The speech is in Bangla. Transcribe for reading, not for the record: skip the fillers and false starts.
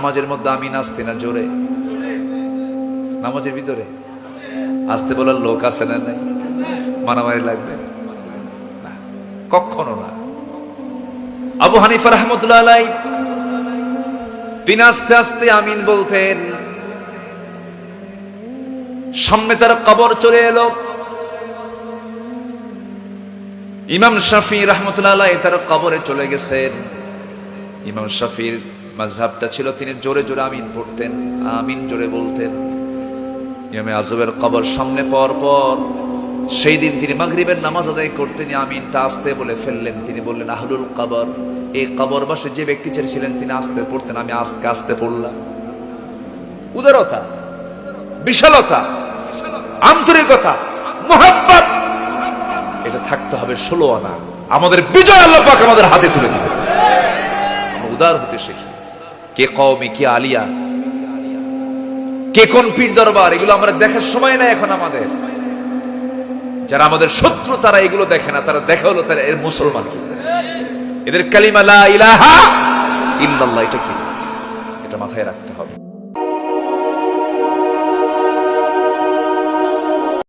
নামাজের মধ্যে আমিন আসতে না জোরে? নামাজের ভিতরে আসতে বলার লোক আছে না? নাই? মারামারি লাগবে না, কখনো না। আবু হানিফা রাহমাতুল্লাহ আলাইহি তিনি আস্তে আস্তে আমিন বলতেন। সামনে তার কবর চলে এলো। ইমাম শাফি রাহমাতুল্লাহ আলাইহি তার কবরে চলে গেছেন। ইমাম শাফির মাযহাবটা ছিল তিনি জোরে জোরে আমিন পড়তেন, আমিন জোরে বলতেন। ইমামে আযমের কবর সামনে পর পর সেই দিন তিনি মাগরিবের নামাজ আদায় করতেন, আমিনটা আস্তে বলে ফেললেন। তিনি বললেন, আহলুল কবর, এই কবরবাসী যে ব্যক্তি ছিলেন তিনি আস্তে পড়তেন, আমি আজকে আস্তে পড়লাম। উদারতা, বিশালতা, আন্তরিকতা, মুহাব্বত, এটা থাকতে হবে 16 আনা। আমাদের বিজয় আল্লাহ পাক আমাদের হাতে তুলে দিবেন। আমরা উদার হতে শিখি। কে কওমি, কে আলিয়া, কে কোন পীর দরবার, এগুলো আমরা দেখার সময় না এখন আমাদের। যারা আমাদের শত্রু তারা এগুলো দেখে না, তারা দেখা হলো তারা এর মুসলমান কি, এদের কালিমা লা ইলাহা ইল্লাল্লাহ এটা কি, এটা মাথায় রাখতে হবে।